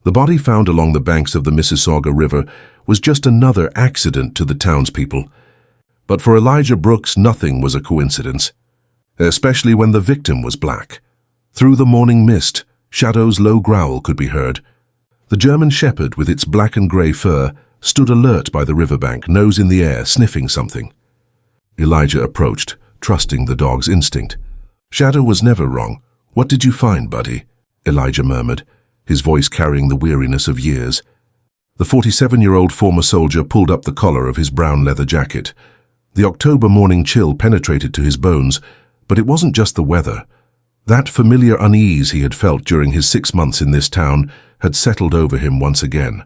The body found along the banks of the Mississauga River was just another accident to the townspeople. But for Elijah Brooks, nothing was a coincidence, especially when the victim was black. Through the morning mist, Shadow's low growl could be heard. The German shepherd, with its black and grey fur, stood alert by the riverbank, nose in the air, sniffing something. Elijah approached, trusting the dog's instinct. "Shadow was never wrong. What did you find, buddy?" Elijah murmured, his voice carrying the weariness of years. The 47-year-old former soldier pulled up the collar of his brown leather jacket. The October morning chill penetrated to his bones, but it wasn't just the weather. That familiar unease he had felt during his 6 months in this town had settled over him once again.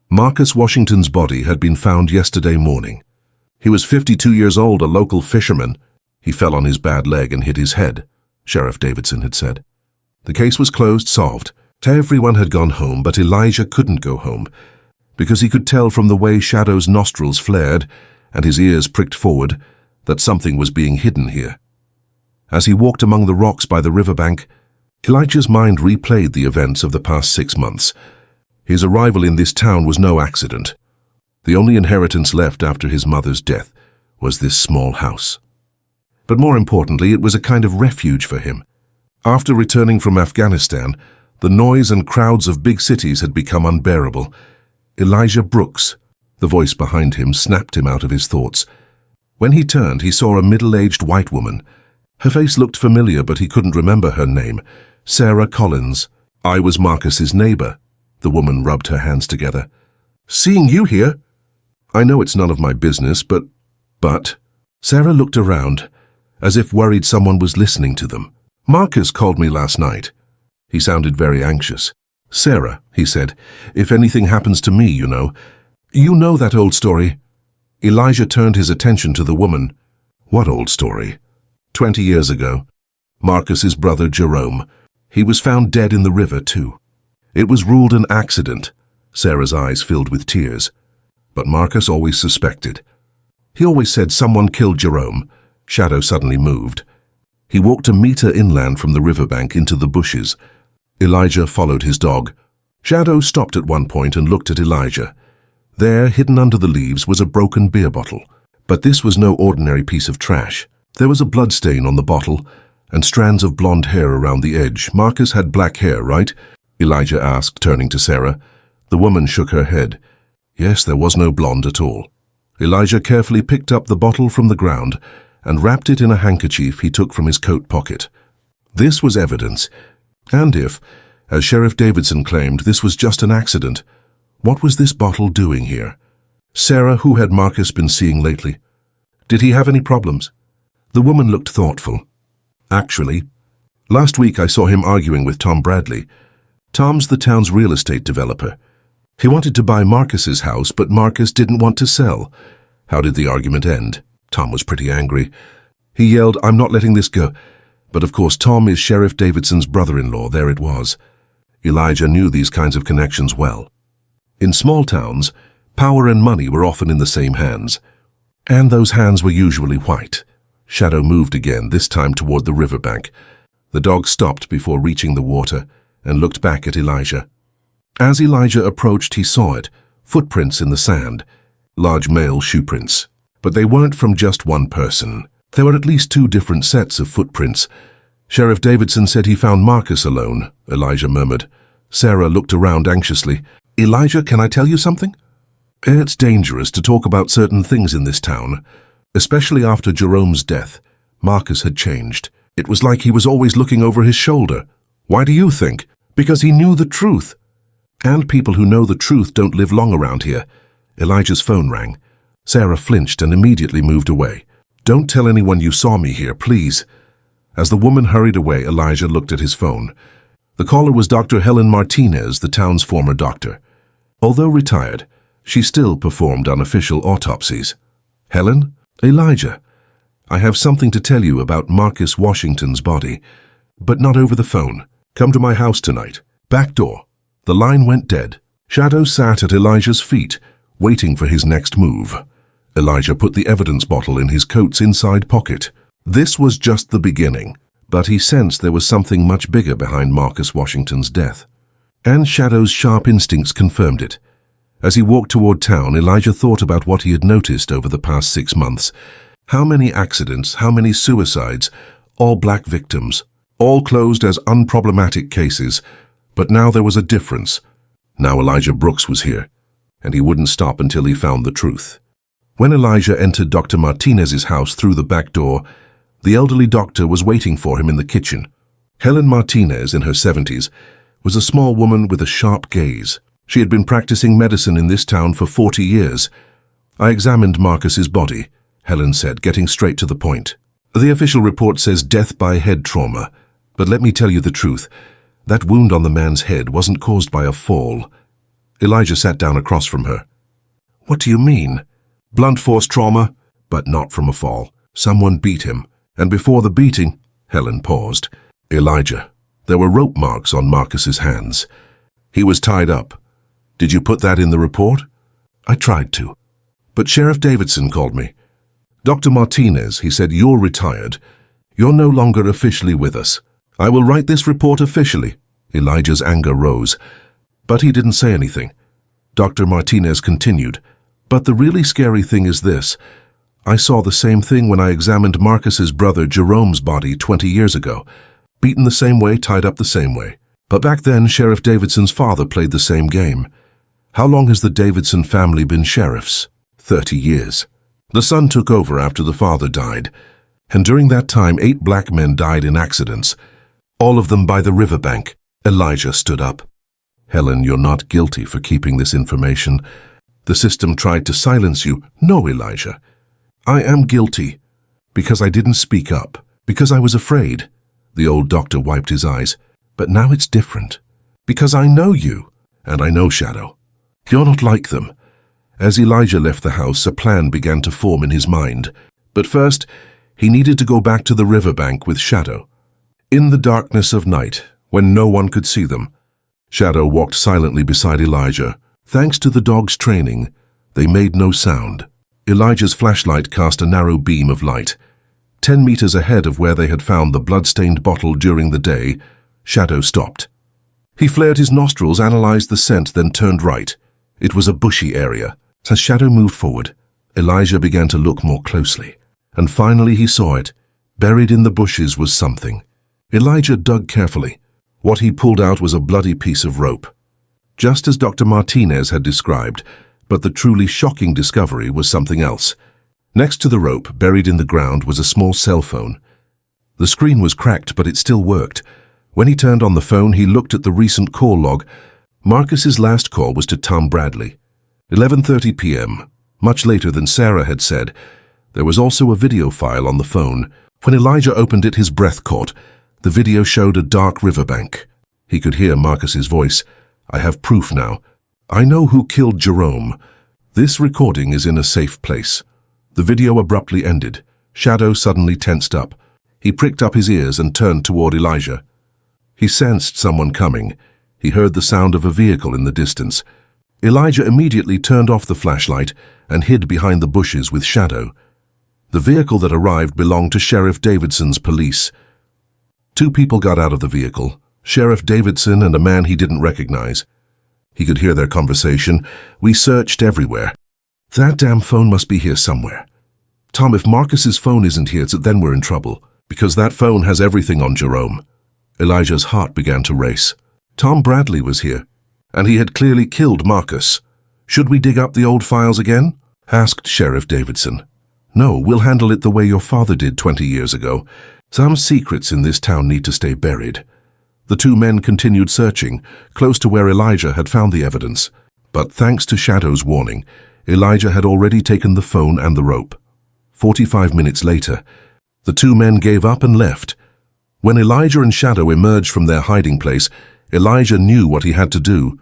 Marcus Washington's body had been found yesterday morning. He was 52 years old, a local fisherman. He fell on his bad leg and hit his head, Sheriff Davidson had said. The case was closed, solved. Everyone had gone home, but Elijah couldn't go home, because he could tell from the way Shadow's nostrils flared and his ears pricked forward that something was being hidden here. As he walked among the rocks by the riverbank, Elijah's mind replayed the events of the past 6 months. His arrival in this town was no accident. The only inheritance left after his mother's death was this small house. But more importantly, it was a kind of refuge for him. After returning from Afghanistan, the noise and crowds of big cities had become unbearable. Elijah Brooks, the voice behind him, snapped him out of his thoughts. When he turned, he saw a middle-aged white woman. Her face looked familiar, but he couldn't remember her name. Sarah Collins. "I was Marcus's neighbor." The woman rubbed her hands together. "Seeing you here? I know it's none of my business, but... Sarah looked around, as if worried someone was listening to them. "Marcus called me last night." He sounded very anxious. "Sarah," he said, "if anything happens to me, you know that old story." Elijah turned his attention to the woman. "What old story?" 20 years ago. Marcus's brother Jerome. He was found dead in the river, too. It was ruled an accident. Sarah's eyes filled with tears. But Marcus always suspected. He always said someone killed Jerome. Shadow suddenly moved. He walked a meter inland from the riverbank into the bushes. Elijah followed his dog. Shadow stopped at one point and looked at Elijah. There, hidden under the leaves, was a broken beer bottle. But this was no ordinary piece of trash. There was a bloodstain on the bottle and strands of blonde hair around the edge. "Marcus had black hair, right?" Elijah asked, turning to Sarah. The woman shook her head. Yes, there was no blonde at all. Elijah carefully picked up the bottle from the ground and wrapped it in a handkerchief he took from his coat pocket. This was evidence. And if, as Sheriff Davidson claimed, this was just an accident, what was this bottle doing here? Sarah, who had Marcus been seeing lately? Did he have any problems? The woman looked thoughtful. "Actually, last week I saw him arguing with Tom Bradley. Tom's the town's real estate developer. He wanted to buy Marcus's house, but Marcus didn't want to sell." How did the argument end? Tom was pretty angry. He yelled, "I'm not letting this go." But of course Tom is Sheriff Davidson's brother-in-law. There it was. Elijah knew these kinds of connections well. In small towns, power and money were often in the same hands. And those hands were usually white. Shadow moved again, this time toward the riverbank. The dog stopped before reaching the water and looked back at Elijah. As Elijah approached, he saw it, footprints in the sand, large male shoe prints. But they weren't from just one person. There were at least 2 different sets of footprints. Sheriff Davidson said he found Marcus alone, Elijah murmured. Sarah looked around anxiously. "Elijah, can I tell you something?" "It's dangerous to talk about certain things in this town, especially after Jerome's death. Marcus had changed. It was like he was always looking over his shoulder. Why do you think? Because he knew the truth. And people who know the truth don't live long around here." Elijah's phone rang. Sarah flinched and immediately moved away. "Don't tell anyone you saw me here, please." As the woman hurried away, Elijah looked at his phone. The caller was Dr. Helen Martinez, the town's former doctor. Although retired, she still performed unofficial autopsies. "Helen? Elijah, I have something to tell you about Marcus Washington's body, but not over the phone. Come to my house tonight. Back door." The line went dead. Shadow sat at Elijah's feet, waiting for his next move. Elijah put the evidence bottle in his coat's inside pocket. This was just the beginning, but he sensed there was something much bigger behind Marcus Washington's death. And Shadow's sharp instincts confirmed it. As he walked toward town, Elijah thought about what he had noticed over the past 6 months. How many accidents, how many suicides, all black victims, all closed as unproblematic cases. But now there was a difference. Now Elijah Brooks was here, and he wouldn't stop until he found the truth. When Elijah entered Dr. Martinez's house through the back door, the elderly doctor was waiting for him in the kitchen. Helen Martinez, in her 70s, was a small woman with a sharp gaze. She had been practicing medicine in this town for 40 years. "I examined Marcus's body," Helen said, getting straight to the point. "The official report says death by head trauma. But let me tell you the truth. That wound on the man's head wasn't caused by a fall." Elijah sat down across from her. "What do you mean?" "Blunt force trauma, but not from a fall. Someone beat him. And before the beating," Helen paused. "Elijah, there were rope marks on Marcus's hands. He was tied up. Did you put that in the report?" "I tried to. But Sheriff Davidson called me. Dr. Martinez, he said, you're retired. You're no longer officially with us. I will write this report officially." Elijah's anger rose, but he didn't say anything. Dr. Martinez continued, "But the really scary thing is this. I saw the same thing when I examined Marcus's brother Jerome's body 20 years ago. Beaten the same way, tied up the same way. But back then, Sheriff Davidson's father played the same game. How long has the Davidson family been sheriffs? 30 years. The son took over after the father died, and during that time 8 black men died in accidents, all of them by the riverbank." Elijah stood up. "Helen, you're not guilty for keeping this information. The system tried to silence you." "No, Elijah. I am guilty because I didn't speak up, because I was afraid." The old doctor wiped his eyes. "But now it's different. Because I know you, and I know Shadow. You're not like them." As Elijah left the house, a plan began to form in his mind. But first, he needed to go back to the riverbank with Shadow. In the darkness of night, when no one could see them, Shadow walked silently beside Elijah. Thanks to the dog's training, they made no sound. Elijah's flashlight cast a narrow beam of light. 10 meters ahead of where they had found the blood-stained bottle during the day, Shadow stopped. He flared his nostrils, analyzed the scent, then turned right. It was a bushy area. As Shadow moved forward, Elijah began to look more closely. And finally he saw it. Buried in the bushes was something. Elijah dug carefully. What he pulled out was a bloody piece of rope. Just as Dr. Martinez had described, but the truly shocking discovery was something else. Next to the rope, buried in the ground, was a small cell phone. The screen was cracked, but it still worked. When he turned on the phone, he looked at the recent call log. Marcus's last call was to Tom Bradley. 11:30 p.m., much later than Sarah had said. There was also a video file on the phone. When Elijah opened it, his breath caught. The video showed a dark riverbank. He could hear Marcus's voice. "I have proof now. I know who killed Jerome. This recording is in a safe place." The video abruptly ended. Shadow suddenly tensed up. He pricked up his ears and turned toward Elijah. He sensed someone coming. He heard the sound of a vehicle in the distance. Elijah immediately turned off the flashlight and hid behind the bushes with Shadow. The vehicle that arrived belonged to Sheriff Davidson's police. 2 people got out of the vehicle, Sheriff Davidson and a man he didn't recognize. He could hear their conversation. "We searched everywhere. That damn phone must be here somewhere. Tom, if Marcus's phone isn't here, then we're in trouble, because that phone has everything on Jerome." Elijah's heart began to race. Tom Bradley was here, and he had clearly killed Marcus. "Should we dig up the old files again?" asked Sheriff Davidson. "No, we'll handle it the way your father did 20 years ago. Some secrets in this town need to stay buried." The 2 men continued searching, close to where Elijah had found the evidence. But thanks to Shadow's warning, Elijah had already taken the phone and the rope. 45 minutes later, the 2 men gave up and left. When Elijah and Shadow emerged from their hiding place, Elijah knew what he had to do.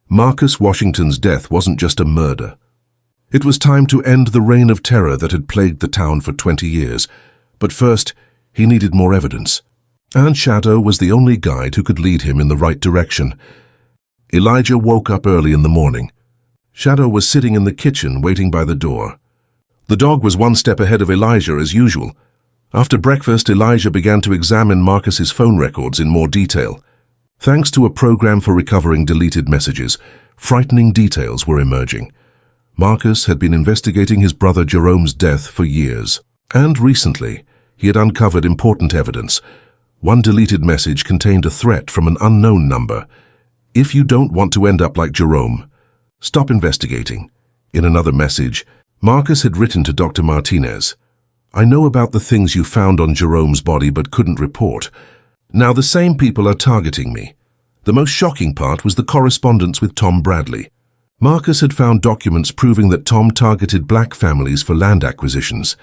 Marcus Washington's death wasn't just a murder. It was time to end the reign of terror that had plagued the town for 20 years. But first, he needed more evidence. And Shadow was the only guide who could lead him in the right direction. Elijah woke up early in the morning. Shadow was sitting in the kitchen waiting by the door. The dog was 1 step ahead of Elijah as usual. After breakfast, Elijah began to examine Marcus's phone records in more detail. Thanks to a program for recovering deleted messages, frightening details were emerging. Marcus had been investigating his brother Jerome's death for years, and recently he had uncovered important evidence. One deleted message contained a threat from an unknown number. "If you don't want to end up like Jerome, stop investigating." In another message, Marcus had written to Dr. Martinez, "I know about the things you found on Jerome's body but couldn't report. Now the same people are targeting me." The most shocking part was the correspondence with Tom Bradley. Marcus had found documents proving that Tom targeted black families for land acquisitions.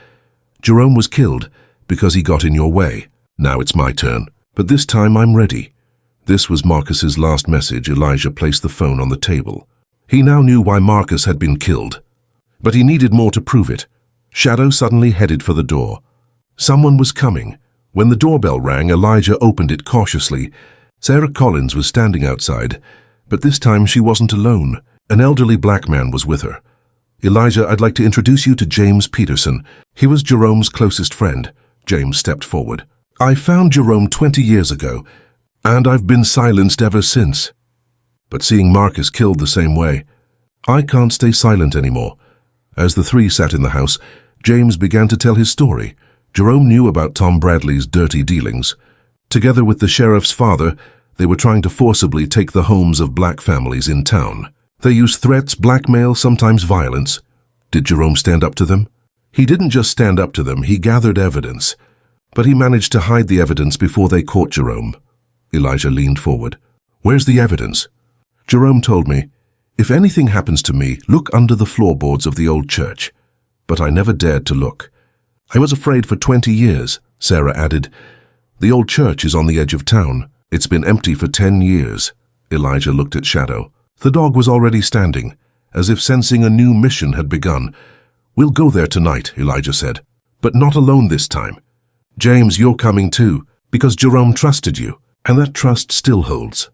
"Jerome was killed because he got in your way. Now it's my turn, but this time I'm ready." This was Marcus's last message. Elijah placed the phone on the table. He now knew why Marcus had been killed, but he needed more to prove it. Shadow suddenly headed for the door. Someone was coming. When the doorbell rang, Elijah opened it cautiously. Sarah Collins was standing outside, but this time she wasn't alone. An elderly black man was with her. "Elijah, I'd like to introduce you to James Peterson. He was Jerome's closest friend." James stepped forward. "I found Jerome 20 years ago, and I've been silenced ever since. But seeing Marcus killed the same way, I can't stay silent anymore." As the three sat in the house, James began to tell his story. Jerome knew about Tom Bradley's dirty dealings. Together with the sheriff's father, they were trying to forcibly take the homes of black families in town. They used threats, blackmail, sometimes violence. Did Jerome stand up to them? He didn't just stand up to them, he gathered evidence. But he managed to hide the evidence before they caught Jerome. Elijah leaned forward. "Where's the evidence?" "Jerome told me, if anything happens to me, look under the floorboards of the old church." But I never dared to look. "I was afraid for 20 years, Sarah added. "The old church is on the edge of town. It's been empty for 10 years. Elijah looked at Shadow. The dog was already standing, as if sensing a new mission had begun. "We'll go there tonight," Elijah said, "but not alone this time. James, you're coming too, because Jerome trusted you, and that trust still holds."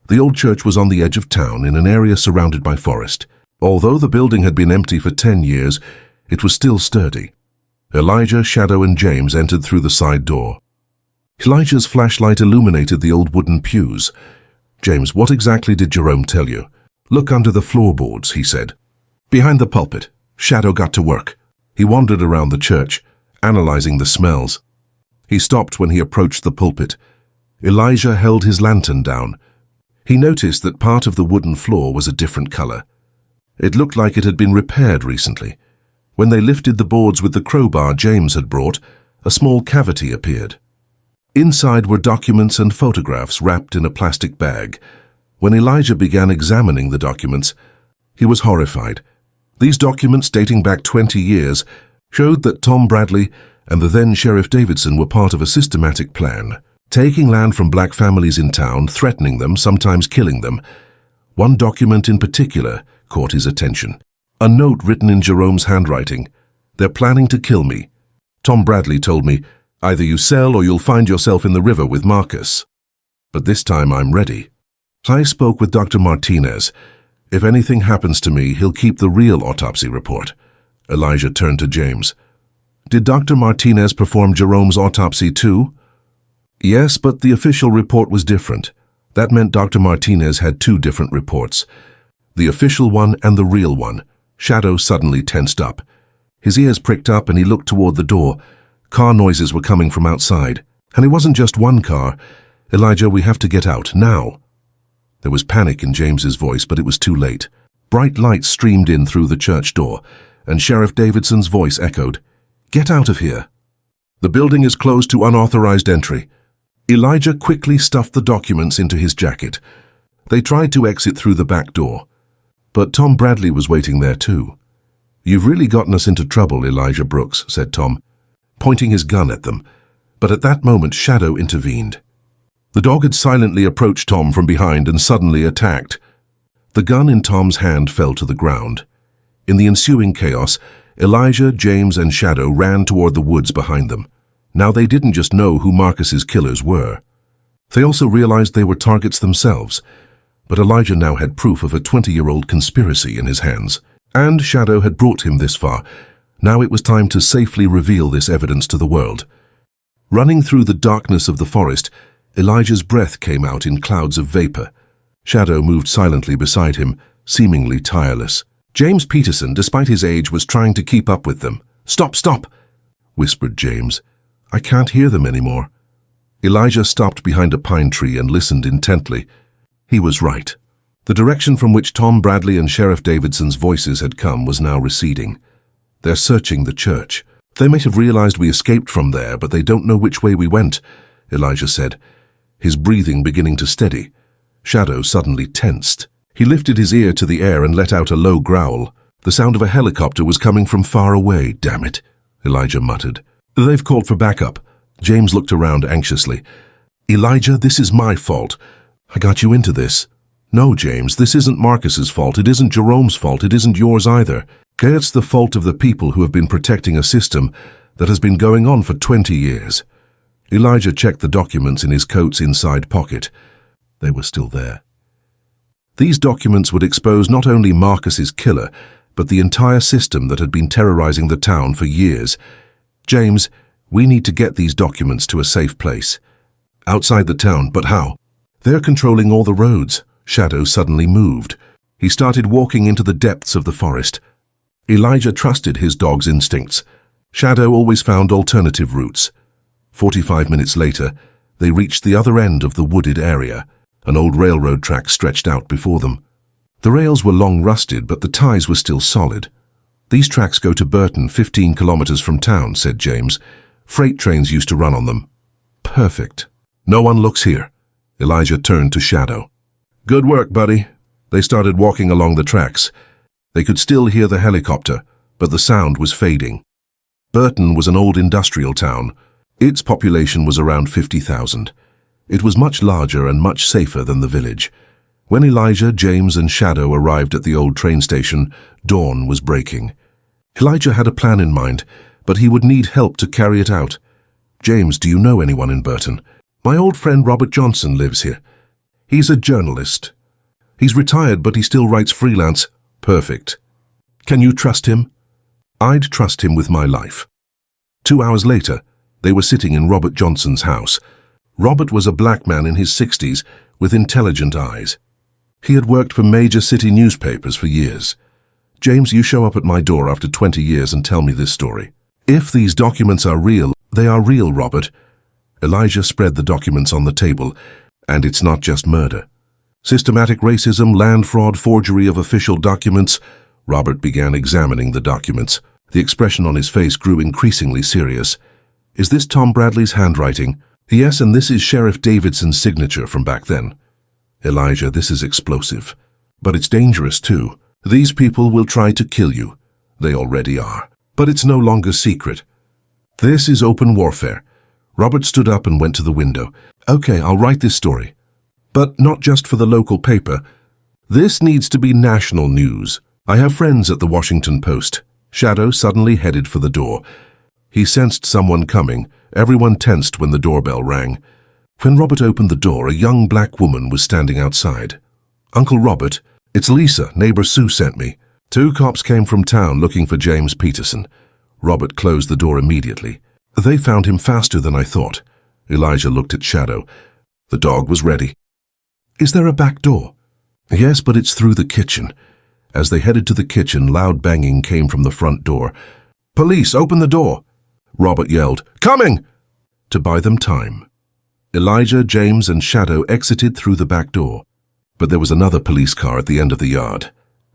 The old church was on the edge of town in an area surrounded by forest. Although the building had been empty for 10 years, it was still sturdy. Elijah, Shadow, and James entered through the side door. Elijah's flashlight illuminated the old wooden pews. "James, what exactly did Jerome tell you?" "Look under the floorboards," he said. Behind the pulpit, Shadow got to work. He wandered around the church, analyzing the smells. He stopped when he approached the pulpit. Elijah held his lantern down. He noticed that part of the wooden floor was a different color. It looked like it had been repaired recently. When they lifted the boards with the crowbar James had brought, a small cavity appeared. Inside were documents and photographs wrapped in a plastic bag. When Elijah began examining the documents, he was horrified. These documents, dating back 20 years, showed that Tom Bradley and the then Sheriff Davidson were part of a systematic plan, taking land from black families in town, threatening them, sometimes killing them. One document in particular caught his attention. A note written in Jerome's handwriting. "They're planning to kill me. Tom Bradley told me, either you sell or you'll find yourself in the river with Marcus. But this time I'm ready. I spoke with Dr. Martinez. If anything happens to me, he'll keep the real autopsy report." Elijah turned to James. "Did Dr. Martinez perform Jerome's autopsy too?" "Yes, but the official report was different. That meant Dr. Martinez had two different reports. The official one and the real one." Shadow suddenly tensed up. His ears pricked up and he looked toward the door. Car noises were coming from outside. And it wasn't just one car. "Elijah, we have to get out, now." There was panic in James's voice, but it was too late. Bright lights streamed in through the church door, and Sheriff Davidson's voice echoed, "Get out of here. The building is closed to unauthorized entry." Elijah quickly stuffed the documents into his jacket. They tried to exit through the back door. But Tom Bradley was waiting there too. "You've really gotten us into trouble, Elijah Brooks," said Tom, pointing his gun at them. But at that moment, Shadow intervened. The dog had silently approached Tom from behind and suddenly attacked. The gun in Tom's hand fell to the ground. In the ensuing chaos, Elijah, James, and Shadow ran toward the woods behind them. Now they didn't just know who Marcus's killers were. They also realized they were targets themselves. But Elijah now had proof of a 20-year-old conspiracy in his hands. And Shadow had brought him this far. Now it was time to safely reveal this evidence to the world. Running through the darkness of the forest, Elijah's breath came out in clouds of vapor. Shadow moved silently beside him, seemingly tireless. James Peterson, despite his age, was trying to keep up with them. "Stop, stop!" whispered James. "I can't hear them anymore." Elijah stopped behind a pine tree and listened intently. He was right. The direction from which Tom Bradley and Sheriff Davidson's voices had come was now receding. "They're searching the church. They might have realized we escaped from there, but they don't know which way we went," Elijah said, his breathing beginning to steady. Shadow suddenly tensed. He lifted his ear to the air and let out a low growl. The sound of a helicopter was coming from far away. "Damn it," Elijah muttered. "They've called for backup." James looked around anxiously. "Elijah, this is my fault. I got you into this." "No, James, this isn't Marcus's fault. It isn't Jerome's fault. It isn't yours either. It's the fault of the people who have been protecting a system that has been going on for 20 years. Elijah checked the documents in his coat's inside pocket. They were still there. These documents would expose not only Marcus's killer, but the entire system that had been terrorizing the town for years. "James, we need to get these documents to a safe place. Outside the town, but how? They're controlling all the roads." Shadow suddenly moved. He started walking into the depths of the forest. Elijah trusted his dog's instincts. Shadow always found alternative routes. 45 minutes later, they reached the other end of the wooded area. An old railroad track stretched out before them. The rails were long rusted, but the ties were still solid. "These tracks go to Burton, 15 kilometers from town," said James. "Freight trains used to run on them." "Perfect. No one looks here." Elijah turned to Shadow. "Good work, buddy." They started walking along the tracks. They could still hear the helicopter, but the sound was fading. Burton was an old industrial town. Its population was around 50,000. It was much larger and much safer than the village. When Elijah, James, and Shadow arrived at the old train station, dawn was breaking. Elijah had a plan in mind, but he would need help to carry it out. "James, do you know anyone in Burton?" "My old friend Robert Johnson lives here. He's a journalist. He's retired, but he still writes freelance." "Perfect. Can you trust him?" "I'd trust him with my life." 2 hours later, they were sitting in Robert Johnson's house. Robert was a black man in his 60s with intelligent eyes. He had worked for major city newspapers for years. "James, you show up at my door after 20 years and tell me this story. If these documents are real, they are real, Robert." Elijah spread the documents on the table. "And it's not just murder. Systematic racism, land fraud, forgery of official documents." Robert began examining the documents. The expression on his face grew increasingly serious. "Is this Tom Bradley's handwriting?" "Yes, and this is Sheriff Davidson's signature from back then." "Elijah, this is explosive. But it's dangerous too. These people will try to kill you. They already are. But it's no longer secret. This is open warfare." Robert stood up and went to the window. "Okay, I'll write this story. But not just for the local paper. This needs to be national news. I have friends at the Washington Post." Shadow suddenly headed for the door. He sensed someone coming. Everyone tensed when the doorbell rang. When Robert opened the door, a young black woman was standing outside. "Uncle Robert, it's Lisa. Neighbor Sue sent me. 2 cops came from town looking for James Peterson." Robert closed the door immediately. "They found him faster than I thought." Elijah looked at Shadow. The dog was ready. "Is there a back door?" "Yes, but it's through the kitchen." As they headed to the kitchen, loud banging came from the front door. "Police, open the door!" Robert yelled, "Coming!" to buy them time. Elijah, James, and Shadow exited through the back door. But there was another police car at the end of the yard.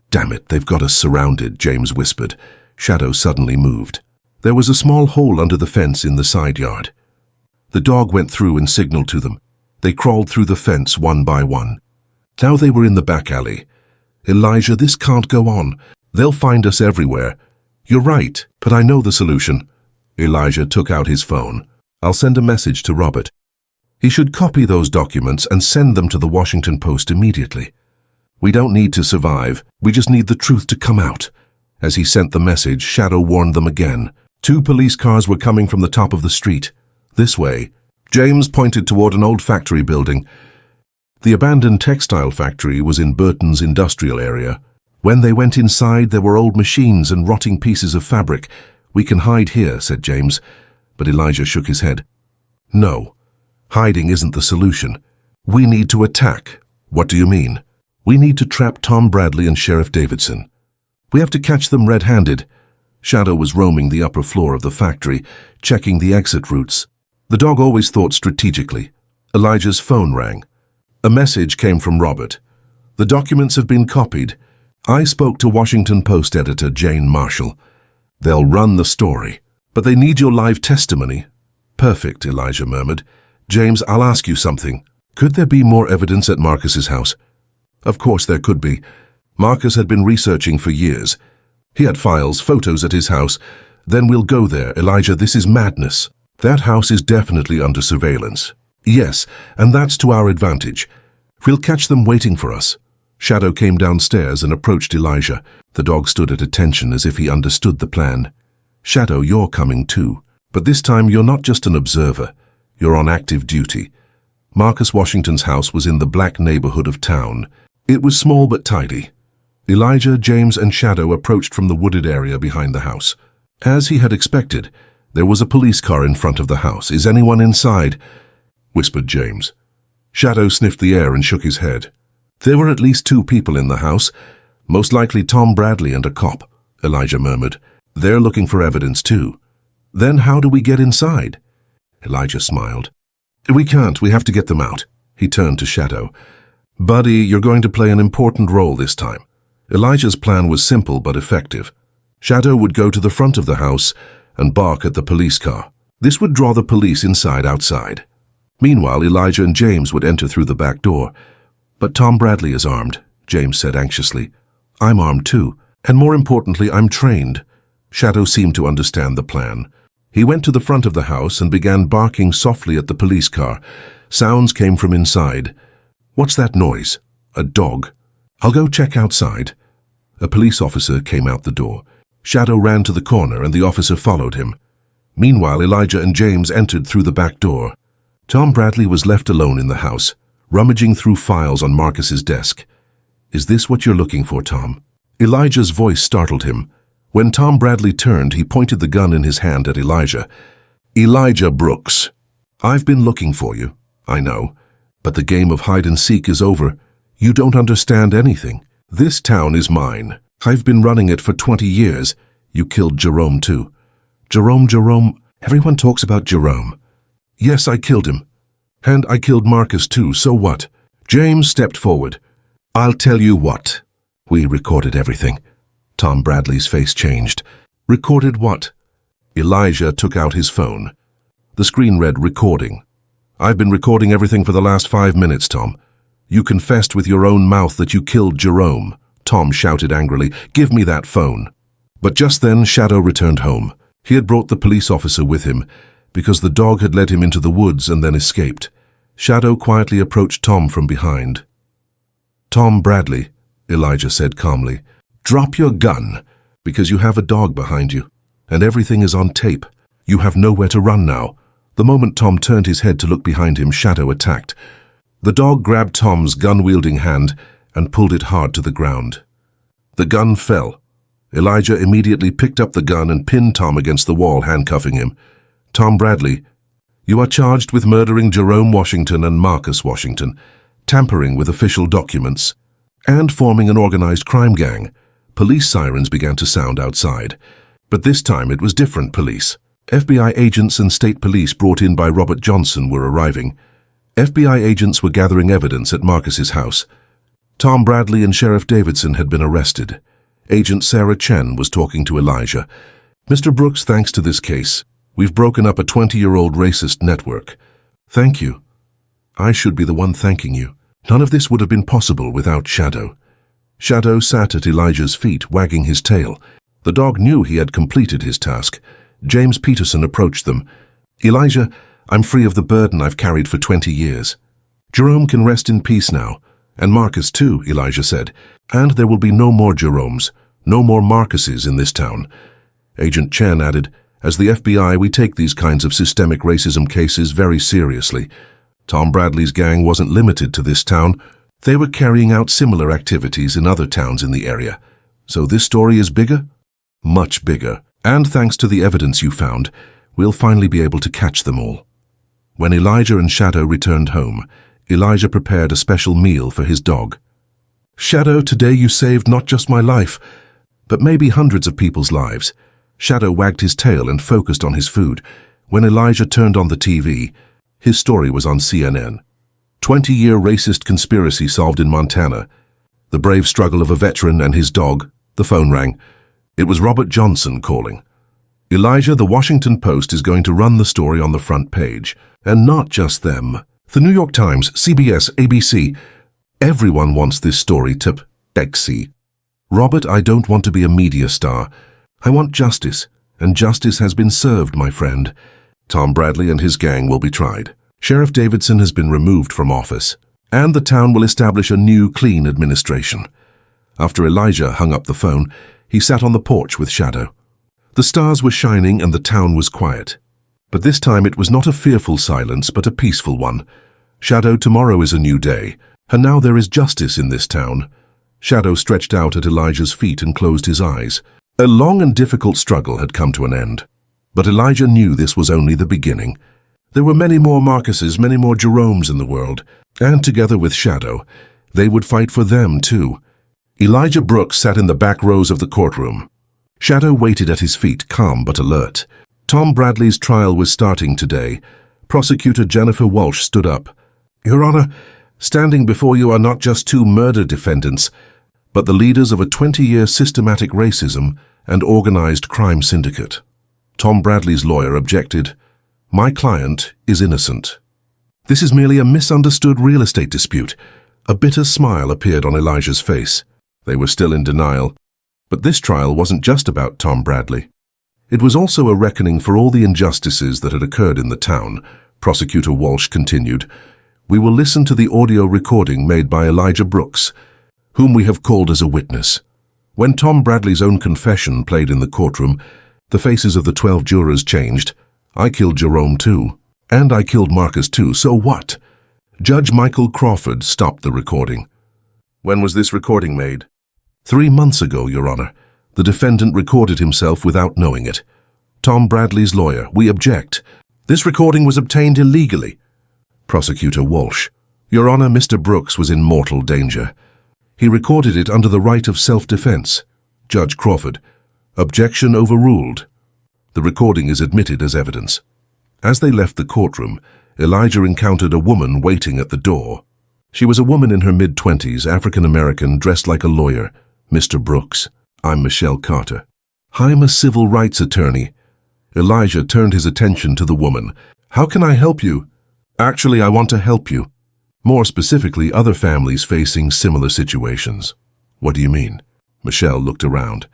"Damn it, they've got us surrounded," James whispered. Shadow suddenly moved. There was a small hole under the fence in the side yard. The dog went through and signaled to them. They crawled through the fence one by one. Now they were in the back alley. "Elijah, this can't go on. They'll find us everywhere." "You're right, but I know the solution." Elijah took out his phone. "I'll send a message to Robert. He should copy those documents and send them to the Washington Post immediately. We don't need to survive. We just need the truth to come out." As he sent the message, Shadow warned them again. 2 police cars were coming from the top of the street. "This way." James pointed toward an old factory building. The abandoned textile factory was in Burton's industrial area. When they went inside, there were old machines and rotting pieces of fabric. "We can hide here," said James, but Elijah shook his head. "No. Hiding isn't the solution. We need to attack. What do you mean? We need to trap Tom Bradley and Sheriff Davidson. We have to catch them red-handed. Shadow was roaming the upper floor of the factory, checking the exit routes. The dog always thought strategically. Elijah's phone rang. A message came from Robert. The documents have been copied. I spoke to Washington Post editor Jane Marshall. They'll run the story, but they need your live testimony. Perfect, Elijah murmured. James, I'll ask you something. Could there be more evidence at Marcus's house? Of course there could be. Marcus had been researching for years. He had files, photos at his house. Then we'll go there, Elijah. This is madness. That house is definitely under surveillance. Yes, and that's to our advantage. We'll catch them waiting for us. Shadow came downstairs and approached Elijah. The dog stood at attention as if he understood the plan. Shadow, you're coming too. But this time you're not just an observer. You're on active duty. Marcus Washington's house was in the black neighborhood of town. It was small but tidy. Elijah, James, and Shadow approached from the wooded area behind the house. As he had expected, there was a police car in front of the house. Is anyone inside? Whispered James. Shadow sniffed the air and shook his head. There were at least 2 people in the house, most likely Tom Bradley and a cop, Elijah murmured. They're looking for evidence too. Then how do we get inside? Elijah smiled. We can't. We have to get them out. He turned to Shadow. Buddy, you're going to play an important role this time. Elijah's plan was simple but effective. Shadow would go to the front of the house and bark at the police car. This would draw the police outside. Meanwhile, Elijah and James would enter through the back door. But Tom Bradley is armed, James said anxiously. I'm armed too, and more importantly, I'm trained. Shadow seemed to understand the plan. He went to the front of the house and began barking softly at the police car. Sounds came from inside. What's that noise? A dog. I'll go check outside. A police officer came out the door. Shadow ran to the corner and the officer followed him. Meanwhile, Elijah and James entered through the back door. Tom Bradley was left alone in the house, rummaging through files on Marcus's desk. Is this what you're looking for, Tom? Elijah's voice startled him. When Tom Bradley turned, he pointed the gun in his hand at Elijah. Elijah Brooks. I've been looking for you, I know, but the game of hide-and-seek is over. You don't understand anything. This town is mine. I've been running it for 20 years. You killed Jerome too. Jerome, everyone talks about Jerome. Yes, I killed him. And I killed Marcus too, so what? James stepped forward. I'll tell you what. We recorded everything. Tom Bradley's face changed. Recorded what? Elijah took out his phone. The screen read, recording. I've been recording everything for the last 5 minutes, Tom. You confessed with your own mouth that you killed Jerome. Tom shouted angrily, give me that phone. But just then, Shadow returned home. He had brought the police officer with him, because the dog had led him into the woods and then escaped. Shadow quietly approached Tom from behind. Tom Bradley, Elijah said calmly, drop your gun, because you have a dog behind you, and everything is on tape. You have nowhere to run now. The moment Tom turned his head to look behind him, Shadow attacked. The dog grabbed Tom's gun-wielding hand and pulled it hard to the ground. The gun fell. Elijah immediately picked up the gun and pinned Tom against the wall, handcuffing him. Tom Bradley, you are charged with murdering Jerome Washington and Marcus Washington, tampering with official documents, and forming an organized crime gang. Police sirens began to sound outside. But this time it was different police. FBI agents and state police brought in by Robert Johnson were arriving. FBI agents were gathering evidence at Marcus's house. Tom Bradley and Sheriff Davidson had been arrested. Agent Sarah Chen was talking to Elijah. Mr. Brooks, thanks to this case, we've broken up a 20-year-old racist network. Thank you. I should be the one thanking you. None of this would have been possible without Shadow. Shadow sat at Elijah's feet, wagging his tail. The dog knew he had completed his task. James Peterson approached them. Elijah, I'm free of the burden I've carried for 20 years. Jerome can rest in peace now. And Marcus too, Elijah said. And there will be no more Jeromes, no more Marcuses in this town. Agent Chen added, as the FBI, we take these kinds of systemic racism cases very seriously. Tom Bradley's gang wasn't limited to this town. They were carrying out similar activities in other towns in the area. So this story is bigger? Much bigger. And thanks to the evidence you found, we'll finally be able to catch them all. When Elijah and Shadow returned home, Elijah prepared a special meal for his dog. "Shadow, today you saved not just my life, but maybe hundreds of people's lives." Shadow wagged his tail and focused on his food. When Elijah turned on the TV, his story was on CNN. 20-year racist conspiracy solved in Montana. The brave struggle of a veteran and his dog. The phone rang. It was Robert Johnson calling. "Elijah, the Washington Post is going to run the story on the front page. And not just them. The New York Times, CBS, ABC. Everyone wants this story to exceed. Robert, I don't want to be a media star. I want justice, and justice has been served, my friend. Tom Bradley and his gang will be tried. Sheriff Davidson has been removed from office, and the town will establish a new, clean administration." After Elijah hung up the phone, he sat on the porch with Shadow. The stars were shining and the town was quiet. But this time it was not a fearful silence, but a peaceful one. "Shadow, tomorrow is a new day, and now there is justice in this town." Shadow stretched out at Elijah's feet and closed his eyes. A long and difficult struggle had come to an end. But Elijah knew this was only the beginning. There were many more Marcuses, many more Jeromes in the world, and together with Shadow, they would fight for them too. Elijah Brooks sat in the back rows of the courtroom. Shadow waited at his feet, calm but alert. Tom Bradley's trial was starting today. Prosecutor Jennifer Walsh stood up. "Your Honor, standing before you are not just two murder defendants, but the leaders of a 20-year systematic racism and organized crime syndicate." Tom Bradley's lawyer objected. "My client is innocent. This is merely a misunderstood real estate dispute." A bitter smile appeared on Elijah's face. They were still in denial. But this trial wasn't just about Tom Bradley. It was also a reckoning for all the injustices that had occurred in the town. Prosecutor Walsh continued. "We will listen to the audio recording made by Elijah Brooks, whom we have called as a witness." When Tom Bradley's own confession played in the courtroom, the faces of the 12 jurors changed. "I killed Jerome too. And I killed Marcus too, so what?" Judge Michael Crawford stopped the recording. "When was this recording made?" 3 months ago, Your Honor. The defendant recorded himself without knowing it." Tom Bradley's lawyer, "We object. This recording was obtained illegally." Prosecutor Walsh, "Your Honor, Mr. Brooks was in mortal danger. He recorded it under the right of self-defense." Judge Crawford, "Objection overruled. The recording is admitted as evidence." As they left the courtroom, Elijah encountered a woman waiting at the door. She was a woman in her mid-20s, African-American, dressed like a lawyer. "Mr. Brooks, I'm Michelle Carter. I'm a civil rights attorney." Elijah turned his attention to the woman. "How can I help you?" "Actually, I want to help you. More specifically, other families facing similar situations." "What do you mean?" Michelle looked around.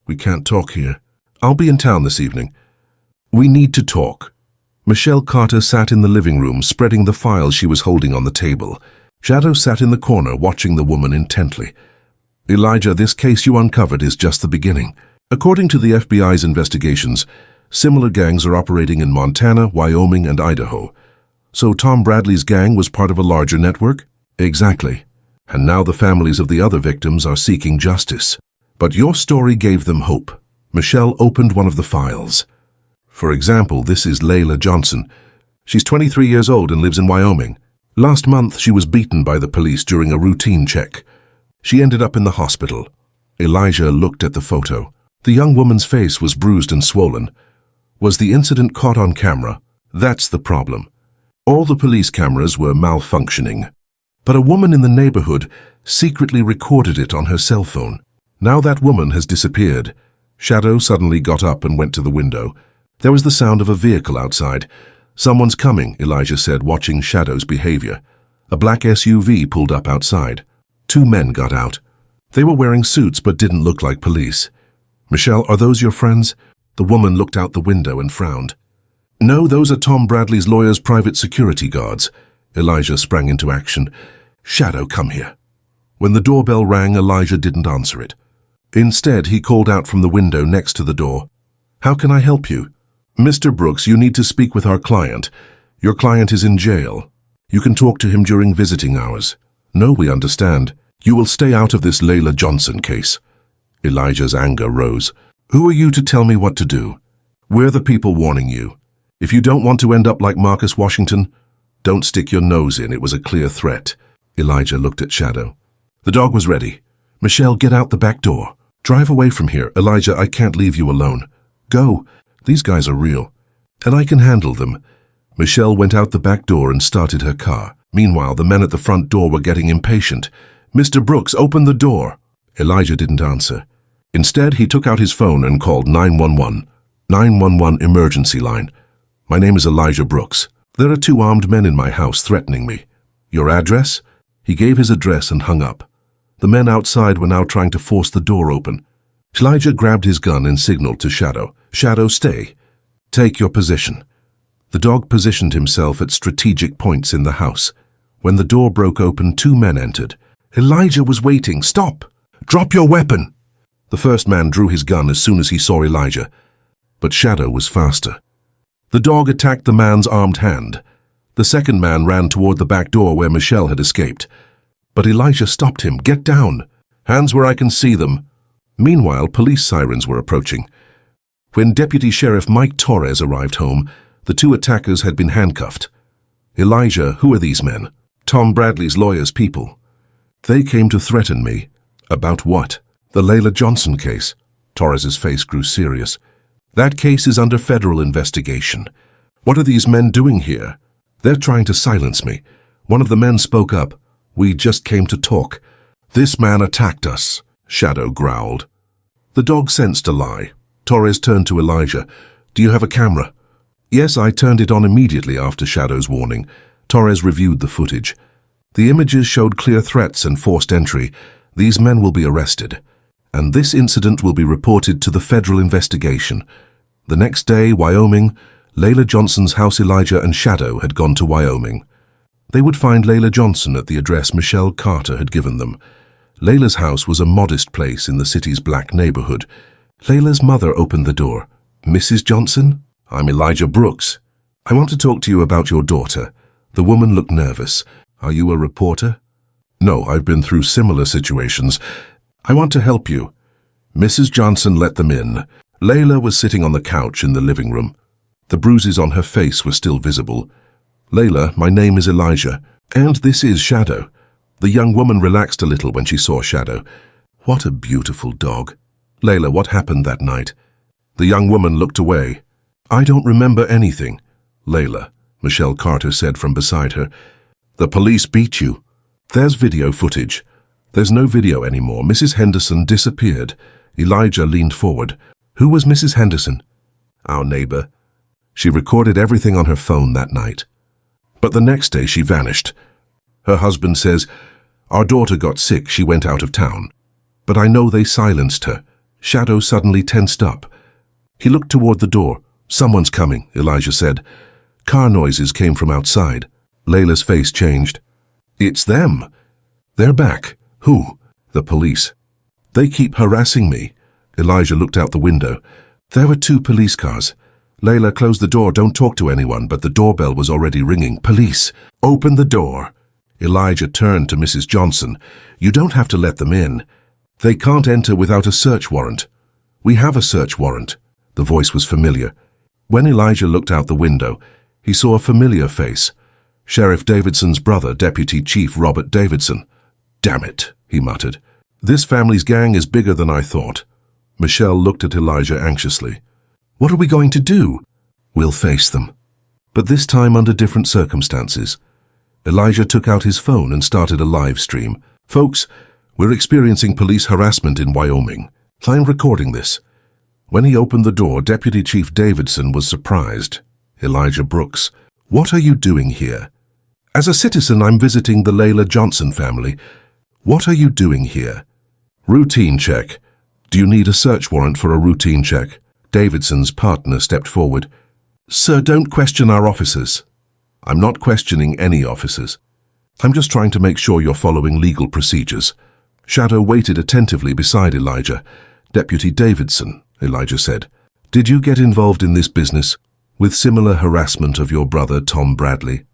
"We can't talk here. I'll be in town this evening." "We need to talk." Michelle Carter sat in the living room, spreading the files she was holding on the table. Shadow sat in the corner, watching the woman intently. "Elijah, this case you uncovered is just the beginning. According to the FBI's investigations, similar gangs are operating in Montana, Wyoming, and Idaho. So Tom Bradley's gang was part of a larger network?" "Exactly. And now the families of the other victims are seeking justice. But your story gave them hope." Michelle opened one of the files. "For example, this is Layla Johnson. She's 23 years old and lives in Wyoming. Last month, she was beaten by the police during a routine check. She ended up in the hospital." Elijah looked at the photo. The young woman's face was bruised and swollen. Was the incident caught on camera? That's the problem. All the police cameras were malfunctioning. But a woman in the neighborhood secretly recorded it on her cell phone. Now that woman has disappeared. Shadow suddenly got up and went to the window. There was the sound of a vehicle outside. "Someone's coming," Elijah said, watching Shadow's behavior. A black SUV pulled up outside. 2 men got out. They were wearing suits but didn't look like police. "Michelle, are those your friends?" The woman looked out the window and frowned. "No, those are Tom Bradley's lawyer's private security guards." Elijah sprang into action. "Shadow, come here." When the doorbell rang, Elijah didn't answer it. Instead, he called out from the window next to the door. "How can I help you?" "Mr. Brooks, you need to speak with our client. Your client is in jail. You can talk to him during visiting hours." "No, we understand. You will stay out of this Layla Johnson case." Elijah's anger rose. "Who are you to tell me what to do? We're the people warning you. If you don't want to end up like Marcus Washington, don't stick your nose in. It was a clear threat. Elijah looked at Shadow. The dog was ready. Michelle, get out the back door. Drive away from here. Elijah, I can't leave you alone. Go. These guys are real. And I can handle them. Michelle went out the back door and started her car. Meanwhile, the men at the front door were getting impatient. Mr. Brooks, open the door. Elijah didn't answer. Instead, he took out his phone and called 911. 911 emergency line. My name is Elijah Brooks. There are 2 armed men in my house threatening me. Your address? He gave his address and hung up. The men outside were now trying to force the door open. Elijah grabbed his gun and signaled to Shadow. Shadow, stay. Take your position. The dog positioned himself at strategic points in the house. When the door broke open, 2 men entered. Elijah was waiting. Stop! Drop your weapon! The first man drew his gun as soon as he saw Elijah. But Shadow was faster. The dog attacked the man's armed hand. The second man ran toward the back door where Michelle had escaped. But Elijah stopped him. Get down! Hands where I can see them. Meanwhile, police sirens were approaching. When Deputy Sheriff Mike Torres arrived home, the 2 attackers had been handcuffed. Elijah, who are these men? Tom Bradley's lawyer's people. They came to threaten me. About what? The Layla Johnson case. Torres's face grew serious. That case is under federal investigation. What are these men doing here? They're trying to silence me. One of the men spoke up. We just came to talk. This man attacked us, Shadow growled. The dog sensed a lie. Torres turned to Elijah. Do you have a camera? Yes, I turned it on immediately after Shadow's warning. Torres reviewed the footage. The images showed clear threats and forced entry. These men will be arrested. And this incident will be reported to the federal investigation. The next day, Wyoming, Layla Johnson's house. Elijah and Shadow had gone to Wyoming. They would find Layla Johnson at the address Michelle Carter had given them. Layla's house was a modest place in the city's black neighborhood. Layla's mother opened the door. Mrs. Johnson? I'm Elijah Brooks. I want to talk to you about your daughter. The woman looked nervous. Are you a reporter? No, I've been through similar situations. I want to help you. Mrs. Johnson let them in. Layla was sitting on the couch in the living room. The bruises on her face were still visible. Layla, my name is Elijah, and this is Shadow. The young woman relaxed a little when she saw Shadow. What a beautiful dog. Layla, what happened that night? The young woman looked away. I don't remember anything. Layla, Michelle Carter said from beside her. The police beat you. There's video footage. There's no video anymore. Mrs. Henderson disappeared. Elijah leaned forward. Who was Mrs. Henderson? Our neighbor. She recorded everything on her phone that night. But the next day she vanished. Her husband says, our daughter got sick, she went out of town. But I know they silenced her. Shadow suddenly tensed up. He looked toward the door. Someone's coming, Elijah said. Car noises came from outside. Layla's face changed. It's them. They're back. Who? The police. They keep harassing me. Elijah looked out the window. There were 2 police cars. Layla, close the door, don't talk to anyone, but the doorbell was already ringing. Police, open the door. Elijah turned to Mrs. Johnson. You don't have to let them in. They can't enter without a search warrant. We have a search warrant. The voice was familiar. When Elijah looked out the window, he saw a familiar face. Sheriff Davidson's brother, Deputy Chief Robert Davidson. Damn it, he muttered. This family's gang is bigger than I thought. Michelle looked at Elijah anxiously. What are we going to do? We'll face them. But this time under different circumstances. Elijah took out his phone and started a live stream. Folks, we're experiencing police harassment in Wyoming. I'm recording this. When he opened the door, Deputy Chief Davidson was surprised. Elijah Brooks, what are you doing here? As a citizen, I'm visiting the Layla Johnson family. What are you doing here? Routine check. Do you need a search warrant for a routine check? Davidson's partner stepped forward. Sir, don't question our officers. I'm not questioning any officers. I'm just trying to make sure you're following legal procedures. Shadow waited attentively beside Elijah. Deputy Davidson, Elijah said, did you get involved in this business with similar harassment of your brother, Tom Bradley?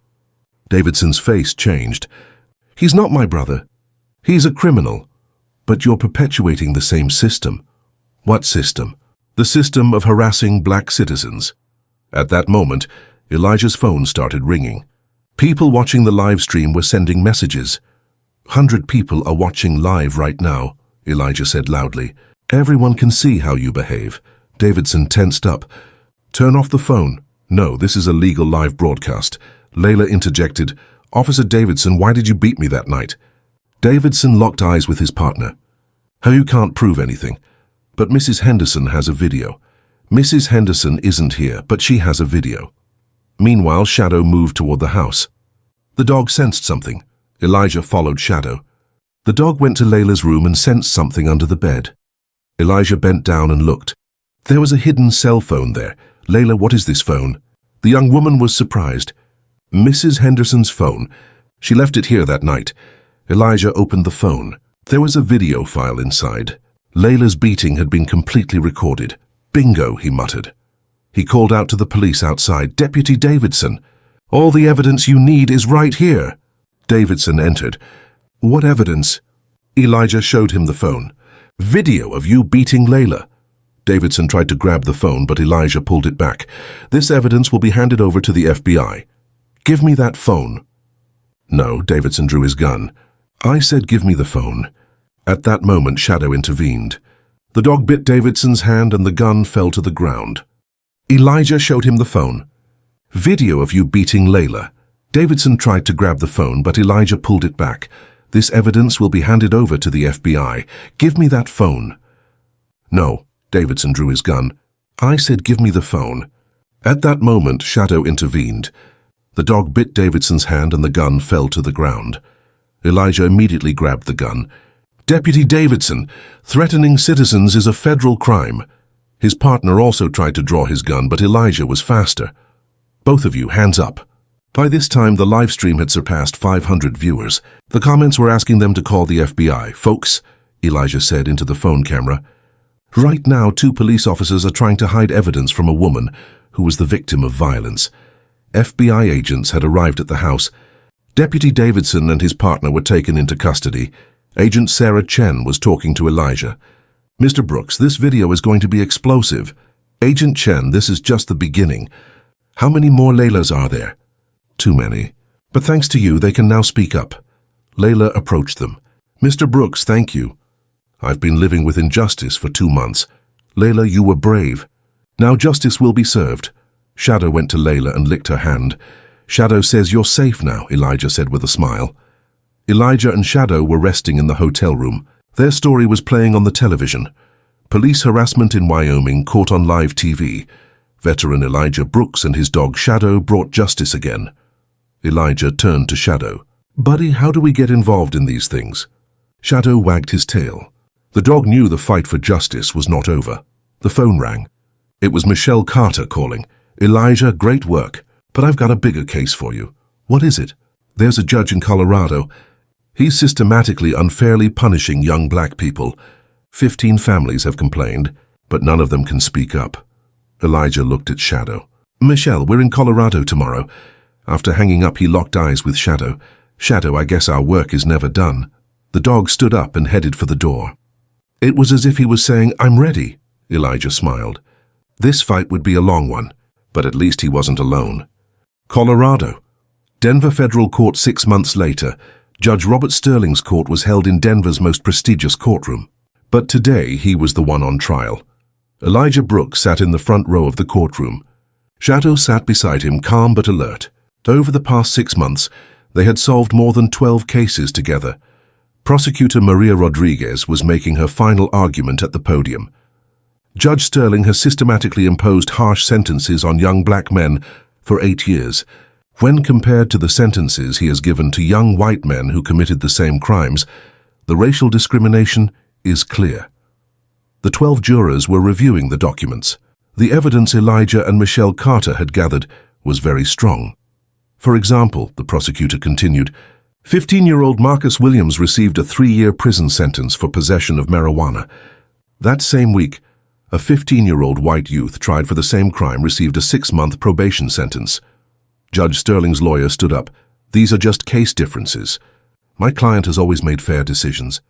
Davidson's face changed. He's not my brother. He's a criminal. But you're perpetuating the same system. What system? The system of harassing black citizens. At that moment, Elijah's phone started ringing. People watching the live stream were sending messages. 100 people are watching live right now, Elijah said loudly. Everyone can see how you behave. Davidson tensed up. Turn off the phone. No, this is a legal live broadcast. Layla interjected. Officer Davidson, why did you beat me that night? Davidson locked eyes with his partner. How you can't prove anything. But Mrs. Henderson has a video. Mrs. Henderson isn't here, but she has a video. Meanwhile, Shadow moved toward the house. The dog sensed something. Elijah followed Shadow. The dog went to Layla's room and sensed something under the bed. Elijah bent down and looked. There was a hidden cell phone there. Layla, what is this phone? The young woman was surprised. Mrs. Henderson's phone. She left it here that night. Elijah opened the phone. There was a video file inside. Layla's beating had been completely recorded. Bingo, he muttered. He called out to the police outside. Deputy Davidson. All the evidence you need is right here. Davidson entered. What evidence? Elijah showed him the phone. Video of you beating Layla. Davidson tried to grab the phone, but Elijah pulled it back. This evidence will be handed over to the FBI. Give me that phone. No, Davidson drew his gun. I said give me the phone. At that moment, Shadow intervened. The dog bit Davidson's hand and the gun fell to the ground. Elijah showed him the phone. Video of you beating Layla. Davidson tried to grab the phone, but Elijah pulled it back. This evidence will be handed over to the FBI. Give me that phone. No, Davidson drew his gun. I said give me the phone. At that moment, Shadow intervened. The dog bit Davidson's hand and the gun fell to the ground. Elijah immediately grabbed the gun. Deputy Davidson, threatening citizens is a federal crime. His partner also tried to draw his gun, but Elijah was faster. Both of you, hands up. By this time, the live stream had surpassed 500 viewers. The comments were asking them to call the FBI. Folks, Elijah said into the phone camera, right now 2 police officers are trying to hide evidence from a woman who was the victim of violence. FBI agents had arrived at the house. Deputy Davidson and his partner were taken into custody. Agent Sarah Chen was talking to Elijah. Mr. Brooks, this video is going to be explosive. Agent Chen, this is just the beginning. How many more Laylas are there? Too many. But thanks to you, they can now speak up. Layla approached them. Mr. Brooks, thank you. I've been living with injustice for 2 months. Layla, you were brave. Now justice will be served. Shadow went to Layla and licked her hand. Shadow says you're safe now, Elijah said with a smile. Elijah and Shadow were resting in the hotel room. Their story was playing on the television. Police harassment in Wyoming caught on live TV. Veteran Elijah Brooks and his dog Shadow brought justice again. Elijah turned to Shadow. Buddy, how do we get involved in these things? Shadow wagged his tail. The dog knew the fight for justice was not over. The phone rang. It was Michelle Carter calling. Elijah, great work, but I've got a bigger case for you. What is it? There's a judge in Colorado. He's systematically unfairly punishing young black people. 15 families have complained, but none of them can speak up. Elijah looked at Shadow. Michelle, we're in Colorado tomorrow. After hanging up, he locked eyes with Shadow. Shadow, I guess our work is never done. The dog stood up and headed for the door. It was as if he was saying, I'm ready. Elijah smiled. This fight would be a long one, but at least he wasn't alone. Colorado. Denver Federal Court 6 months later. Judge Robert Sterling's court was held in Denver's most prestigious courtroom. But today he was the one on trial. Elijah Brooks sat in the front row of the courtroom. Shadow sat beside him, calm but alert. Over the past 6 months, they had solved more than 12 cases together. Prosecutor Maria Rodriguez was making her final argument at the podium. Judge Sterling has systematically imposed harsh sentences on young black men for 8 years. When compared to the sentences he has given to young white men who committed the same crimes, the racial discrimination is clear. The 12 jurors were reviewing the documents. The evidence Elijah and Michelle Carter had gathered was very strong. For example, the prosecutor continued, 15-year-old Marcus Williams received a 3-year prison sentence for possession of marijuana. That same week, a 15-year-old white youth tried for the same crime received a 6-month probation sentence. Judge Sterling's lawyer stood up. These are just case differences. My client has always made fair decisions,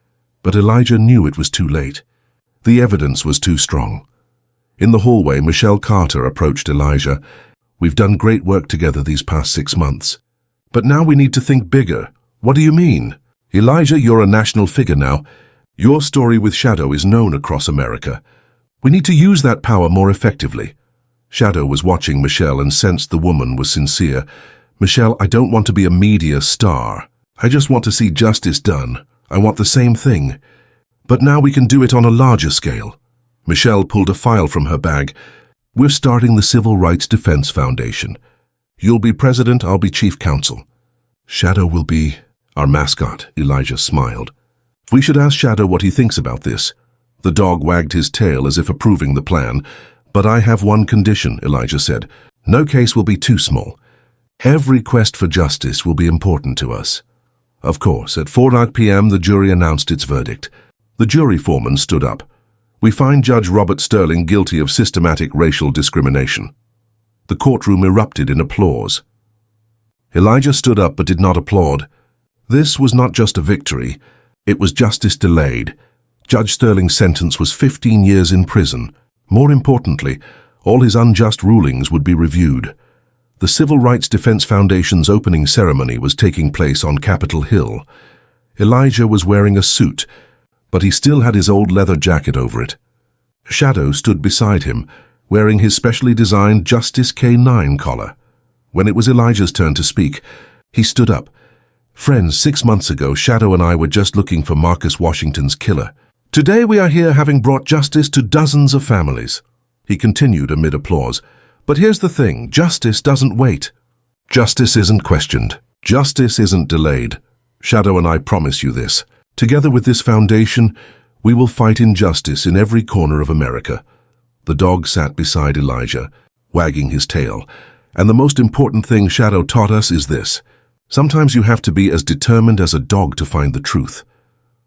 but Elijah knew it was too late. The evidence was too strong. In the hallway, Michelle Carter approached Elijah. We've done great work together these past 6 months. But now we need to think bigger. What do you mean? Elijah, you're a national figure now. Your story with Shadow is known across America. We need to use that power more effectively. Shadow was watching Michelle and sensed the woman was sincere. Michelle, I don't want to be a media star. I just want to see justice done. I want the same thing. But now we can do it on a larger scale. Michelle pulled a file from her bag. We're starting the Civil Rights Defense Foundation. You'll be president, I'll be chief counsel. Shadow will be our mascot, Elijah smiled. We should ask Shadow what he thinks about this. The dog wagged his tail as if approving the plan. But I have one condition, Elijah said. No case will be too small. Every quest for justice will be important to us. Of course, at 4 p.m. the jury announced its verdict. The jury foreman stood up. We find Judge Robert Sterling guilty of systematic racial discrimination. The courtroom erupted in applause. Elijah stood up but did not applaud. This was not just a victory, it was justice delayed. Judge Sterling's sentence was 15 years in prison. More importantly, all his unjust rulings would be reviewed. The Civil Rights Defense Foundation's opening ceremony was taking place on Capitol Hill. Elijah was wearing a suit, but he still had his old leather jacket over it. Shadow stood beside him, wearing his specially designed Justice Canine collar. When it was Elijah's turn to speak, he stood up. Friends, 6 months ago, Shadow and I were just looking for Marcus Washington's killer. Today we are here having brought justice to dozens of families. He continued amid applause. But here's the thing, justice doesn't wait. Justice isn't questioned. Justice isn't delayed. Shadow and I promise you this. Together with this foundation, we will fight injustice in every corner of America. The dog sat beside Elijah, wagging his tail. And the most important thing Shadow taught us is this. Sometimes you have to be as determined as a dog to find the truth.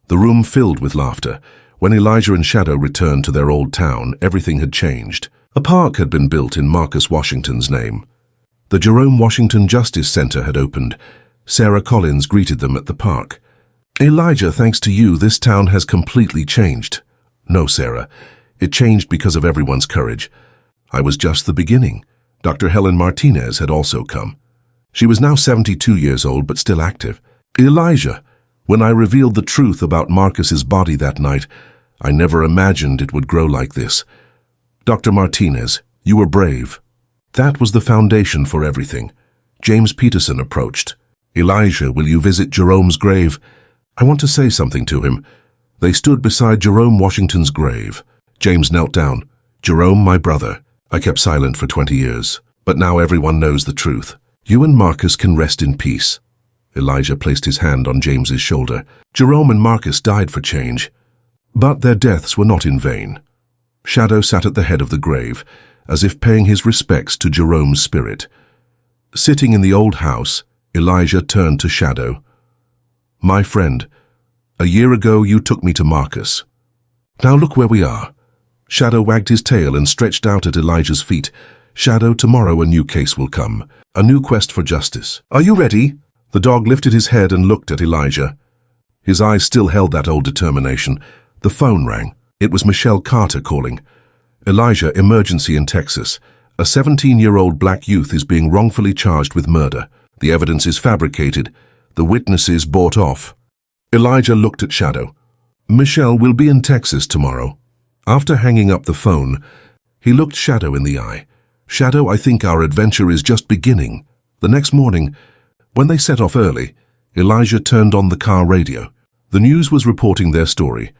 The room filled with laughter. When Elijah and Shadow returned to their old town, everything had changed. A park had been built in Marcus Washington's name. The Jerome Washington Justice Center had opened. Sarah Collins greeted them at the park. Elijah, thanks to you, this town has completely changed. No, Sarah. It changed because of everyone's courage. I was just the beginning. Dr. Helen Martinez had also come. She was now 72 years old, but still active. Elijah, when I revealed the truth about Marcus's body that night, I never imagined it would grow like this. Dr. Martinez, you were brave. That was the foundation for everything. James Peterson approached. Elijah, will you visit Jerome's grave? I want to say something to him. They stood beside Jerome Washington's grave. James knelt down. Jerome, my brother. I kept silent for 20 years, but now everyone knows the truth. You and Marcus can rest in peace. Elijah placed his hand on James's shoulder. Jerome and Marcus died for change, but their deaths were not in vain. Shadow sat at the head of the grave, as if paying his respects to Jerome's spirit. Sitting in the old house, Elijah turned to Shadow. My friend, a year ago you took me to Marcus. Now look where we are. Shadow wagged his tail and stretched out at Elijah's feet. Shadow, tomorrow a new case will come. A new quest for justice. Are you ready? The dog lifted his head and looked at Elijah. His eyes still held that old determination. The phone rang. It was Michelle Carter calling. Elijah, emergency in Texas. A 17-year-old black youth is being wrongfully charged with murder. The evidence is fabricated. The witnesses bought off. Elijah looked at Shadow. Michelle will be in Texas tomorrow. After hanging up the phone, he looked Shadow in the eye. Shadow, I think our adventure is just beginning. The next morning, when they set off early, Elijah turned on the car radio. The news was reporting their story.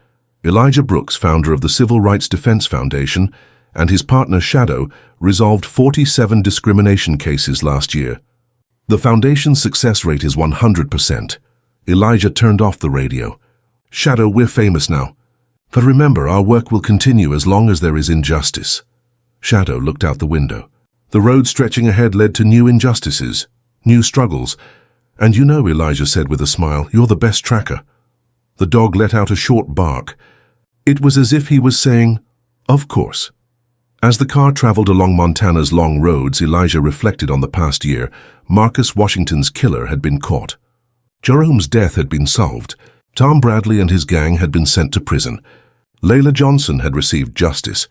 Elijah Brooks, founder of the Civil Rights Defense Foundation, and his partner Shadow resolved 47 discrimination cases last year. The foundation's success rate is 100%. Elijah turned off the radio. Shadow, we're famous now. But remember, our work will continue as long as there is injustice. Shadow looked out the window. The road stretching ahead led to new injustices, new struggles. And you know, Elijah said with a smile, you're the best tracker. The dog let out a short bark. It was as if he was saying, of course. As the car traveled along Montana's long roads, Elijah reflected on the past year. Marcus Washington's killer had been caught. Jerome's death had been solved. Tom Bradley and his gang had been sent to prison. Layla Johnson had received justice.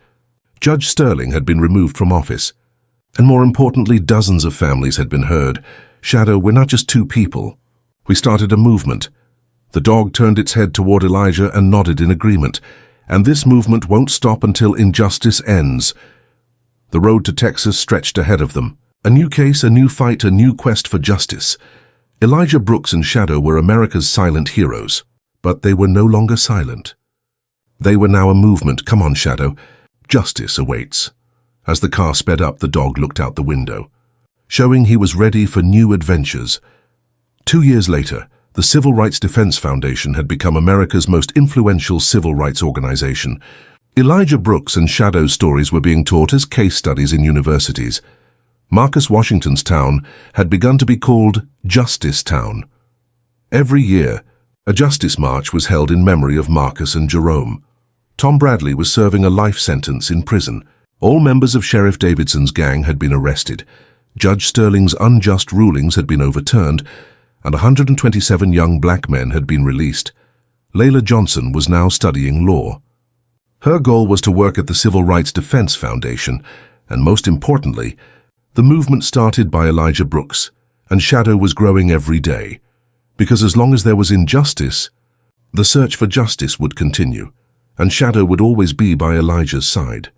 Judge Sterling had been removed from office. And more importantly, dozens of families had been heard. Shadow, we're not just two people. We started a movement. The dog turned its head toward Elijah and nodded in agreement. And this movement won't stop until injustice ends. The road to Texas stretched ahead of them. A new case, a new fight, a new quest for justice. Elijah Brooks and Shadow were America's silent heroes. But they were no longer silent. They were now a movement. Come on, Shadow. Justice awaits. As the car sped up, the dog looked out the window, showing he was ready for new adventures. 2 years later, the Civil Rights Defense Foundation had become America's most influential civil rights organization. Elijah Brooks and Shadow's stories were being taught as case studies in universities. Marcus Washington's town had begun to be called Justice Town. Every year, a justice march was held in memory of Marcus and Jerome. Tom Bradley was serving a life sentence in prison. All members of Sheriff Davidson's gang had been arrested. Judge Sterling's unjust rulings had been overturned, and 127 young black men had been released. Layla Johnson was now studying law. Her goal was to work at the Civil Rights Defense Foundation, and most importantly, the movement started by Elijah Brooks, and Shadow was growing every day. Because as long as there was injustice, the search for justice would continue, and Shadow would always be by Elijah's side.